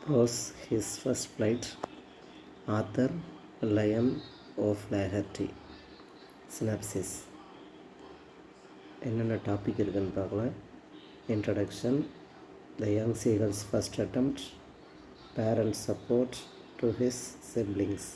Prose his first flight. Author Lion O'Flaherty. Synopsis. என்னென்ன topic இருக்குன்னு பார்க்கலாம். Introduction, the young seagulls first attempt, parent support to his siblings,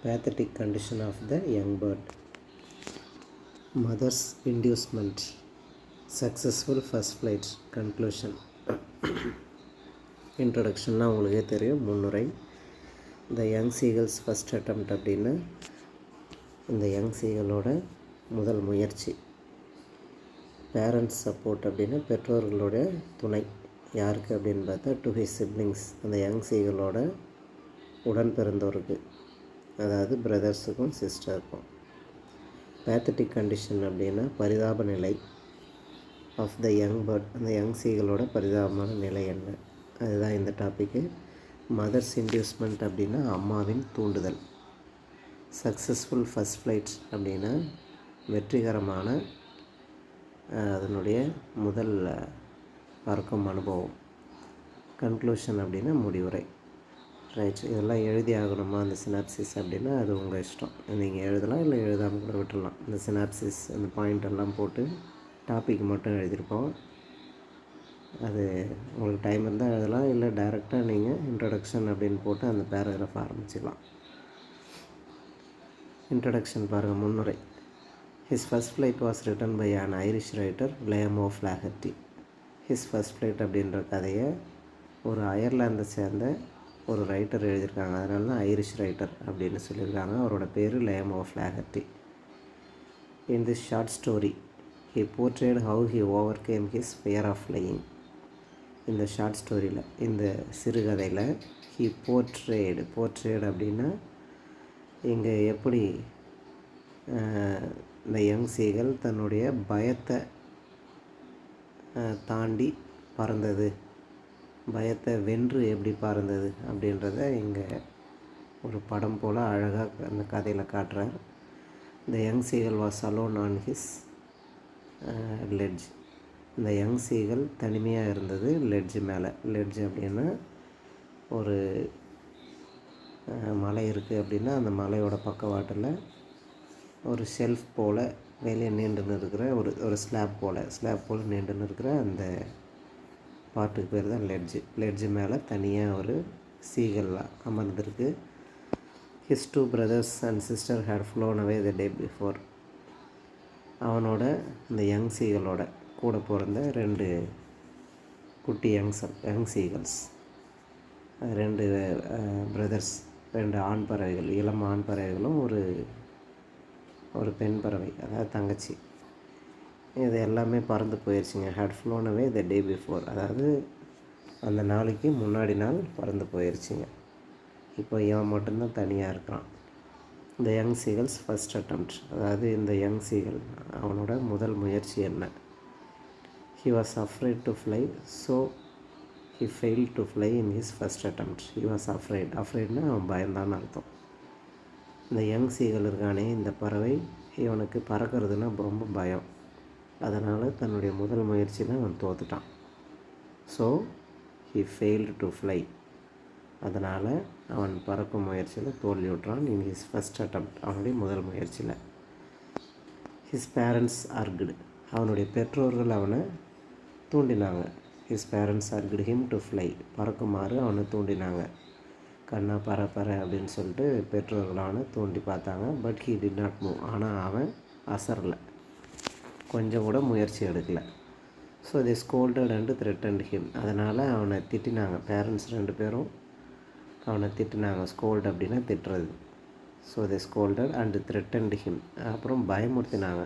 pathetic condition of the young bird, mother's inducement, successful first flight, conclusion. இன்ட்ரடக்ஷன்னா உங்களுக்கே தெரியும், முன்னுரை. The young seagulls first attempt அப்படின்னா இந்த young சீகலோட முதல் முயற்சி. பேரண்ட்ஸ் சப்போர்ட் அப்படின்னா பெற்றோர்களோட துணை. யாருக்கு அப்படின்னு பார்த்தா டு ஹிஸ் சிப்ளிங்ஸ், அந்த யங் சீகலோட உடன் பிறந்தோருக்கு, அதாவது பிரதர்ஸுக்கும் சிஸ்டருக்கும். பேத்தட்டிக் கண்டிஷன் அப்படின்னா பரிதாப நிலை. ஆஃப் த யங் பேர்ட், அந்த யங் சீகளோட பரிதாபமான நிலை என்ன, அதுதான் இந்த டாப்பிக்கு. மதர்ஸ் இன்டியூஸ்மெண்ட் அப்படின்னா அம்மாவின் தூண்டுதல். சக்ஸஸ்ஃபுல் ஃபஸ்ட் ஃப்ளைட் அப்படின்னா வெற்றிகரமான அதனுடைய முதல் பறக்கும் அனுபவம். கன்க்ளூஷன் அப்படின்னா முடிவுரை. ரைட், இதெல்லாம் எழுதி ஆகணுமா அந்த சினாப்சிஸ் அப்படின்னா அது உங்கள் இஷ்டம். நீங்கள் எழுதலாம், இல்லை எழுதாமல் கூட விட்டுடலாம். இந்த சினாப்சிஸ் அந்த பாயிண்ட் எல்லாம் போட்டு டாபிக் மட்டும் எழுதியிருப்போம். அது உங்களுக்கு டைம் இருந்தால் எழுதலாம், இல்லை டைரெக்டாக நீங்கள் இன்ட்ரடக்ஷன் அப்படின்னு போட்டு அந்த பேராகிராஃப் ஆரம்பிச்சிக்கலாம். இன்ட்ரடக்ஷன் பாருங்கள், முன்னுரை. His first flight was written by an Irish writer Liam O'Flaherty. His first flight அப்படின்ற கதையை ஒரு அயர்லாந்தை சேர்ந்த ஒரு ரைட்டர் எழுதியிருக்காங்க. அதனால தான் ஐரிஷ் ரைட்டர் அப்படின்னு சொல்லியிருக்காங்க. அவரோட பேர் Liam O'Flaherty. In this short story he portrayed how he overcame his fear of flying. இந்த ஷார்ட் ஸ்டோரியில், இந்த சிறுகதையில் he portrayed அப்படின்னா இங்கே எப்படி இந்த யங் சீகல் தன்னுடைய பயத்தை தாண்டி பறந்தது, பயத்தை வென்று எப்படி பறந்தது அப்படின்றத இங்கே ஒரு படம் போல் அழகாக அந்த கதையில் காட்டுறார். The young seagull was alone on his ledge. இந்த யங் சீகல் தனிமையாக இருந்தது லெட்ஜு மேலே. லெட்ஜ் அப்படின்னா ஒரு மலை இருக்குது அப்படின்னா அந்த மலையோட பக்கவாட்டில் ஒரு ஷெல்ஃப் போல் வெளியே நீண்டுன்னு இருக்கிற ஒரு ஸ்லாப் போல் நீண்டுன்னு இருக்கிற அந்த பார்ட்டுக்கு பேர் தான் லெட்ஜு. லெட்ஜு மேலே தனியாக ஒரு சீகல் அமர்ந்திருக்கு. His 2 brothers and sister had flown away the day before. அவனோட இந்த யங் சீகளோட கூட பிறந்த 2 குட்டி யங் சீகல்ஸ், 2 பிரதர்ஸ், 2 ஆண் பறவைகள், இளம் ஆண் பறவைகளும் ஒரு பெண் பறவை, அதாவது தங்கச்சி. இது எல்லாமே பறந்து போயிடுச்சுங்க. Had flown away the day before, அதாவது அந்த நாளைக்கு முன்னாடி நாள் பறந்து போயிடுச்சுங்க. இப்போ இவன் மட்டும்தான் தனியாக இருக்கிறான். இந்த யங் சீகல்ஸ் ஃபஸ்ட் அட்டெம்ப்ட், அதாவது இந்த யங் சீகல் அவனோட முதல் முயற்சி என்ன. He was afraid to fly, so he failed to fly in his first attempt. He was அஃப்ரைட்னா அவன் பயந்தான்னு அர்த்தம். இந்த யங் சீகல் இருக்கானே, இந்த பறவை, இவனுக்கு பறக்கிறதுனா ரொம்ப பயம். அதனால் தன்னுடைய முதல் முயற்சியில் அவன் தோத்துட்டான். So he failed to fly, அதனால் அவன் பறக்கும் முயற்சியில் தோல்வி விட்டுறான். இன் ஹிஸ் ஃபஸ்ட் அட்டெம்ப்ட், அவனுடைய முதல் முயற்சியில். ஹிஸ் பேரண்ட்ஸ் ஆர்குடு, அவனுடைய பெற்றோர்கள் அவனை தூண்டினாங்க. His parents argued him to fly, பறக்குமாறு அவனை தூண்டினாங்க. கண்ணா பற அப்படின்னு சொல்லிட்டு பெற்றோர்கள் அவனை தூண்டி பார்த்தாங்க. But he did not move, ஆனால் அவன் அசரலை, கொஞ்சம் கூட முயற்சி எடுக்கலை. So they scolded and threatened him, அதனால் அவனை திட்டினாங்க. பேரண்ட்ஸ் 2 பேரும் அவனை திட்டினாங்க. ஸ்கோல்டு அப்படின்னா திட்டுறது. So they scolded and threatened him, அப்புறம் பயமுறுத்தினாங்க.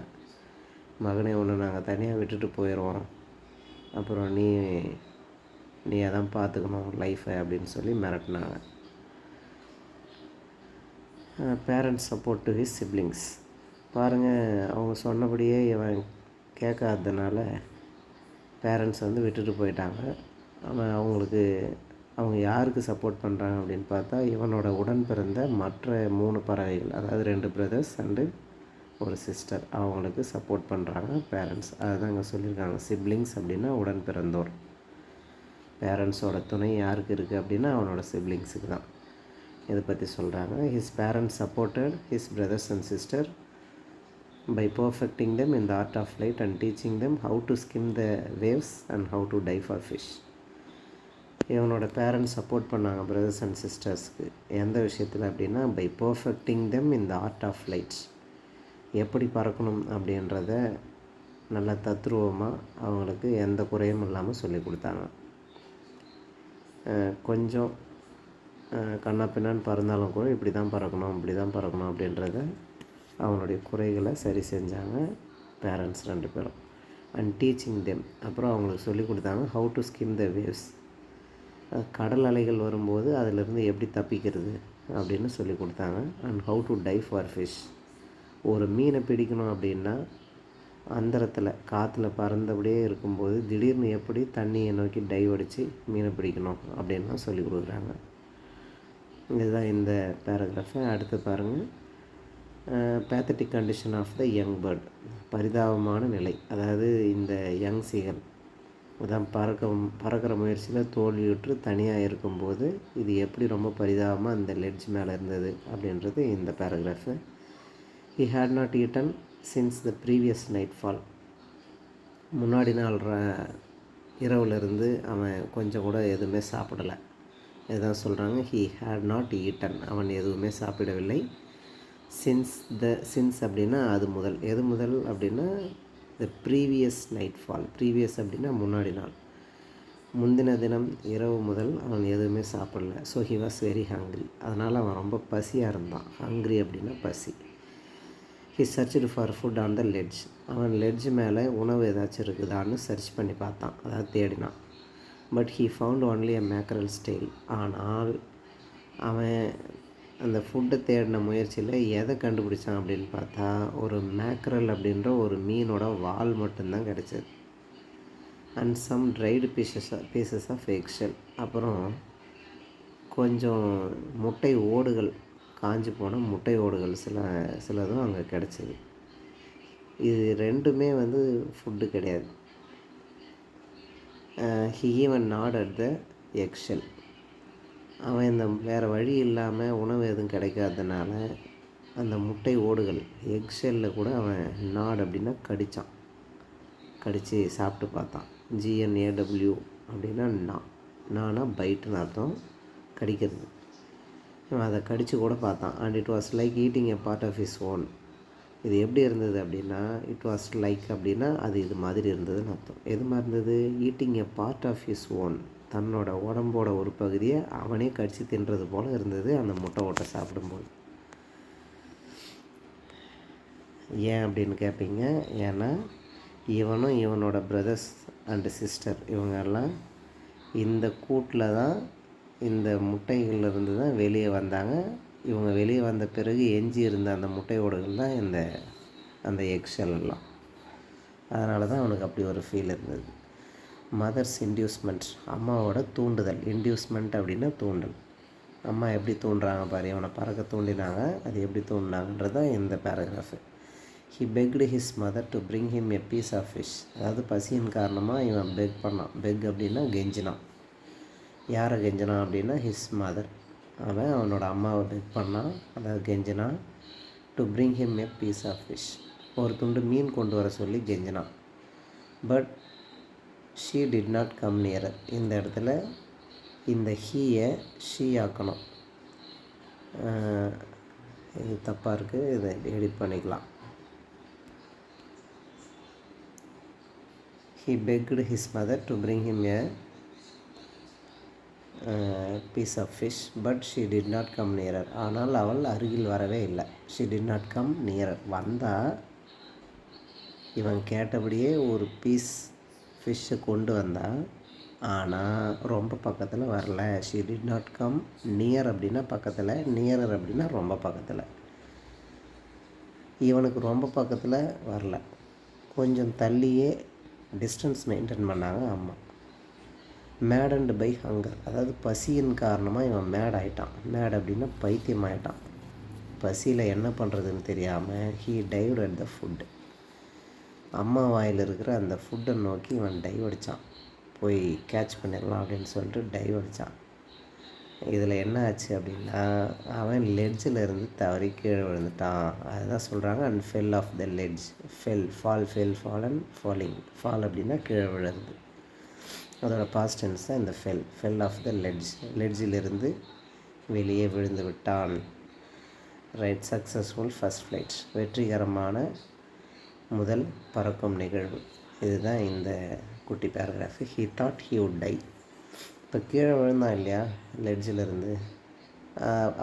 மகனை ஒன்று நாங்கள் தனியாக விட்டுட்டு போயிடுவோம், அப்புறம் நீ அதான் பார்த்துக்கணும் லைஃப்பை அப்படின்னு சொல்லி மிரட்டினாங்க. Parents support to his siblings, பாருங்கள், அவங்க சொன்னபடியே இவன் கேட்காததுனால பேரண்ட்ஸ் விட்டுட்டு போயிட்டாங்க. அவங்க யாருக்கு சப்போர்ட் பண்ணுறாங்க அப்படின்னு பார்த்தா இவனோட உடன் பிறந்த மற்ற 3 பறவைகள், அதாவது 2 பிரதர்ஸ் அண்டு ஒரு சிஸ்டர், அவங்களுக்கு சப்போர்ட் பண்ணுறாங்க பேரண்ட்ஸ். அதுதான் இங்கே சொல்லியிருக்காங்க. சிப்ளிங்ஸ் அப்படின்னா உடன் பிறந்தோர். பேரண்ட்ஸோட துணை யாருக்கு இருக்குது அப்படின்னா அவனோட சிப்ளிங்ஸுக்கு தான். இதை பற்றி சொல்கிறாங்க. His parents supported his brothers and sister by perfecting them in the art of flight and teaching them how to skim the waves and how to dive for fish. இவனோட பேரண்ட்ஸ் சப்போர்ட் பண்ணாங்க brothers and சிஸ்டர்ஸ்க்கு. எந்த விஷயத்தில் அப்படின்னா by perfecting them in the art of flights, எப்படி பறக்கணும் அப்படின்றத நல்ல தத்ரூபமாக அவங்களுக்கு எந்த குறையும் இல்லாமல் சொல்லி கொடுத்தாங்க. கொஞ்சம் கண்ணா பின்னான்னு பறந்தாலும் கூட இப்படி தான் பறக்கணும் இப்படி தான் பறக்கணும் அப்படின்றத அவனுடைய குறைகளை சரி செஞ்சாங்க பேரண்ட்ஸ் 2 பேரும். அண்ட் டீச்சிங் தெம், அப்புறம் அவங்களுக்கு சொல்லி கொடுத்தாங்க how to skim the waves, கடல் அலைகள் வரும்போது அதிலிருந்து எப்படி தப்பிக்கிறது அப்படின்னு சொல்லி கொடுத்தாங்க. And how to dive for fish, ஒரு மீனை பிடிக்கணும் அப்படின்னா அந்தரத்தில் காற்றுல பறந்தபடியே இருக்கும்போது திடீர்னு எப்படி தண்ணியை நோக்கி டைவ் அடித்து மீனை பிடிக்கணும் அப்படின்லாம் சொல்லி கொடுக்குறாங்க. இதுதான் இந்த பேராகிராஃபு. அடுத்து பாருங்கள், pathetic condition of the young bird, பரிதாபமான நிலை. அதாவது இந்த யங் சீகல் அதான் பறக்கிற முயற்சியில் தோல்வியுற்று தனியாக இருக்கும்போது இது எப்படி ரொம்ப பரிதாபமாக அந்த லெட்ஜ் மேலே இருந்தது அப்படின்றது இந்த paragraph. He had not eaten since the previous nightfall, முன்னாடி நாள் இரவுலேருந்து அவன் கொஞ்சம் கூட எதுவுமே சாப்பிடலை. இதுதான் சொல்கிறாங்க. ஹி ஹேட் நாட் ஈட்டன், அவன் எதுவுமே சாப்பிடவில்லை. சின்ஸ் அப்படின்னா அது முதல், எது முதல் அப்படின்னா த ப்ரீவியஸ் நைட் ஃபால், ப்ரீவியஸ் அப்படின்னா முன்னாடி நாள், முந்தின தினம் இரவு முதல் அவன் எதுவுமே சாப்பிடல. So he was very hungry, அதனால் அவன் ரொம்ப பசியாக இருந்தான். ஹங்க்ரி அப்படின்னா பசி. He searched for food on the ledge, அவன் லெட்ஜ் மேலே உணவு ஏதாச்சும் இருக்குதான்னு சர்ச் பண்ணி பார்த்தான், அதாவது தேடினான். But he found only a mackerel tail, ஆனால் அவன் அந்த ஃபுட்டை தேடின முயற்சியில் எதை கண்டுபிடிச்சான் அப்படின்னு பார்த்தா ஒரு மேக்கரல் அப்படின்ற ஒரு மீனோட வால் மட்டும்தான் கிடச்சிது. And some dried pieces of eggshell, அப்புறம் கொஞ்சம் முட்டை ஓடுகள், காஞ்சி போன முட்டை ஓடுகள் சிலதும் அங்கே கிடச்சிது. இது ரெண்டுமே ஃபுட்டு கிடையாது. He even not at the eggshell, அவன் இந்த வேறு வழி இல்லாமல் உணவு எதுவும் கிடைக்காதனால அந்த முட்டை ஓடுகள் எக்ஷெல்லில் கூட அவன் நாட் அப்படின்னா கடித்து சாப்பிட்டு பார்த்தான். GNAW அப்படின்னா நானா பைட்டுன்னு அர்த்தம், கடிக்கிறது. அவன் அதை கடித்து கூட பார்த்தான். And it was like eating a part of his own, இது எப்படி இருந்தது அப்படின்னா இட் வாஸ் லைக் அப்படின்னா அது இது மாதிரி இருந்ததுன்னு அர்த்தம். எது மாதிரி இருந்தது? Eating a part of his own, தன்னோட உடம்போட ஒரு பகுதியை அவனே கடித்து தின்றது போல் இருந்தது அந்த முட்டை ஓட்டை சாப்பிடும்போது. ஏன் அப்படின்னு கேட்பீங்க. ஏன்னா இவனும் இவனோட பிரதர்ஸ் அண்டு சிஸ்டர் இவங்கெல்லாம் இந்த கூட்டில் தான், இந்த முட்டைகள்லேருந்து தான் வெளியே வந்தாங்க. இவங்க வெளியே வந்த பிறகு எஞ்சி இருந்த அந்த முட்டையோடுகள் தான் அந்த எக்ஷெல் எல்லாம். அதனால தான் அவனுக்கு அப்படி ஒரு ஃபீல் இருந்தது. மதர்ஸ் இன்டியூஸ்மெண்ட், அம்மாவோட தூண்டுதல். இன்டியூஸ்மெண்ட் அப்படின்னா தூண்டல். அம்மா எப்படி தூண்டுறாங்க பாரு, இவனை பறக்க தூண்டினாங்க, அது எப்படி தூண்டினாங்கன்றது தான் இந்த paragraph. He begged his mother to bring him a piece of fish, அதாவது பசியின் காரணமாக இவன் பெக் பண்ணான். பெக் அப்படின்னா கெஞ்சினான். யாரை கெஞ்சினான் அப்படின்னா ஹிஸ் மதர், அவனோட அம்மாவை பெக் பண்ணான், அதாவது கெஞ்சினான். To bring him a piece of fish, ஒரு துண்டு மீன் கொண்டு வர சொல்லி கெஞ்சினான். But she did not come nearer, இந்த இடத்துல இந்த ஹீயை ஷீ ஆக்கணும். இது தப்பாக இருக்குது, இதை எடிட் பண்ணிக்கலாம். He begged his mother to bring him a piece of fish, but she did not come nearer. ஆனால் அவள் அருகில் வரவே இல்லை. She did not come nearer. வந்தால் இவன் கேட்டபடியே ஒரு பீஸ் ஃபிஷ்ஷை கொண்டு வந்தால், ஆனால் ரொம்ப பக்கத்தில் வரல. She did not come near அப்படின்னா பக்கத்தில், நியரர் அப்படின்னா ரொம்ப பக்கத்தில். இவனுக்கு ரொம்ப பக்கத்தில் வரல, கொஞ்சம் தள்ளியே டிஸ்டன்ஸ் மெயின்டைன் பண்ணாங்க அம்மா. மேடன்டு பை ஹங்கர், அதாவது பசியின் காரணமாக இவன் மேட் ஆகிட்டான். மேட் அப்படின்னா பைத்தியம் ஆகிட்டான். பசியில் என்ன பண்ணுறதுன்னு தெரியாமல் he dived at the food, அம்மா வாயில் இருக்கிற அந்த ஃபுட்டை நோக்கி இவன் டைவ் அடித்தான், போய் கேட்ச் பண்ணிடலாம் அப்படின்னு சொல்லிட்டு டைவ் அடித்தான். இதில் என்ன ஆச்சு அப்படின்னா, அவன் லெட்ஜில் இருந்து தவறி கீழே விழுந்துட்டான். அதுதான் சொல்கிறாங்க, and fell off the ledge. Fall and falling. Fall அப்படின்னா கீழே விழுறது. அதோட பாஸ்ட் டென்ஸ் தான் இந்த ஃபெல் ஆஃப் த லெட்ஜிலிருந்து வெளியே விழுந்து விட்டான். ரைட், சக்ஸஸ்ஃபுல் ஃபர்ஸ்ட் ஃப்ளைட், வெற்றிகரமான முதல் பறக்கும் நிகழ்வு. இதுதான் இந்த குட்டி paragraph. He thought he would tie. இப்போ கீழே விழுந்தான் இல்லையா லெட்ஜிலிருந்து,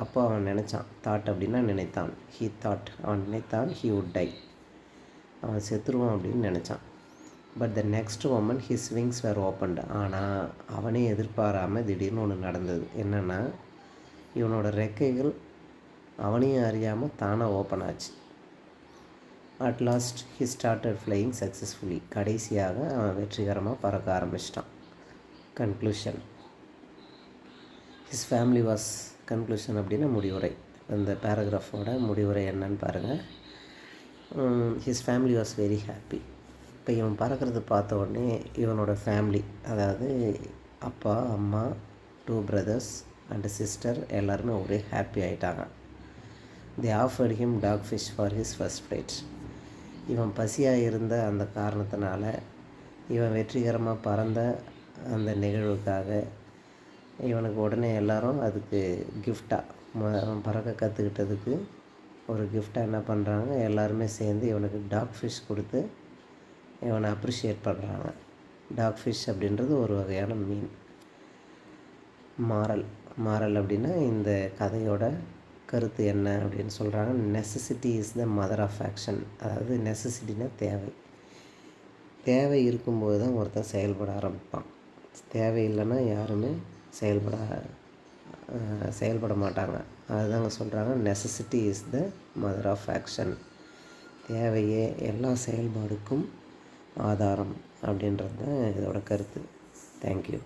அப்போ அவன் நினச்சான். தாட் அப்படின்னா நினைத்தான். ஹீ தாட், அவன் நினைத்தான். ஹீ வுட் டை, அவன் செத்துருவான் அப்படின்னு நினச்சான். But the next moment his wings were opened. ஆனால் அவனே எதிர்பாராமல் திடீர்னு ஒன்று நடந்தது. என்னென்னா, இவனோட ரெக்கைகள் அவனையும் அறியாமல் தானாக ஓப்பன் ஆச்சு. At last he started flying successfully. கடைசியாக அவன் வெற்றிகரமாக பறக்க ஆரம்பிச்சிட்டான். Conclusion. His family was, conclusion அப்படின்னா முடிவுரை. இந்த பேராகிராஃபோட முடிவுரை என்னன்னு பாருங்கள். His family was very happy. இப்போ இவன் பறக்கிறது பார்த்த உடனே இவனோட ஃபேமிலி, அதாவது அப்பா, அம்மா, 2 brothers அண்டு சிஸ்டர் எல்லாருமே ஒரே ஹாப்பி ஆகிட்டாங்க. They offered him dog fish for his first flight. இவன் பசியாக இருந்த அந்த காரணத்தினால, இவன் வெற்றிகரமாக பறந்த அந்த நிகழ்வுக்காக இவனுக்கு உடனே எல்லாரும் அதுக்கு கிஃப்டாக, அவன் பறக்க கற்றுக்கிட்டதுக்கு ஒரு கிஃப்டாக என்ன பண்ணுறாங்க, எல்லாருமே சேர்ந்து இவனுக்கு டாக் ஃபிஷ் கொடுத்து இவனை அப்ரிஷியேட் பண்ணுறாங்க. டாக் ஃபிஷ் அப்படின்றது ஒரு வகையான மீன். மாரல் அப்படின்னா இந்த கதையோட கருத்து என்ன அப்படின்னு சொல்கிறாங்க. Necessity is the mother of action. அதாவது நெசசிட்டினா தேவை இருக்கும்போது தான் ஒருத்தன் செயல்பட ஆரம்பிப்பான். தேவை இல்லைன்னா யாருமே செயல்பட மாட்டாங்க. அதுதாங்க சொல்கிறாங்க, necessity is the mother of action. தேவையே எல்லா செயல்பாடுக்கும் ஆதாரம் அப்படின்றது தான் இதோட கருத்து. தேங்க்யூ.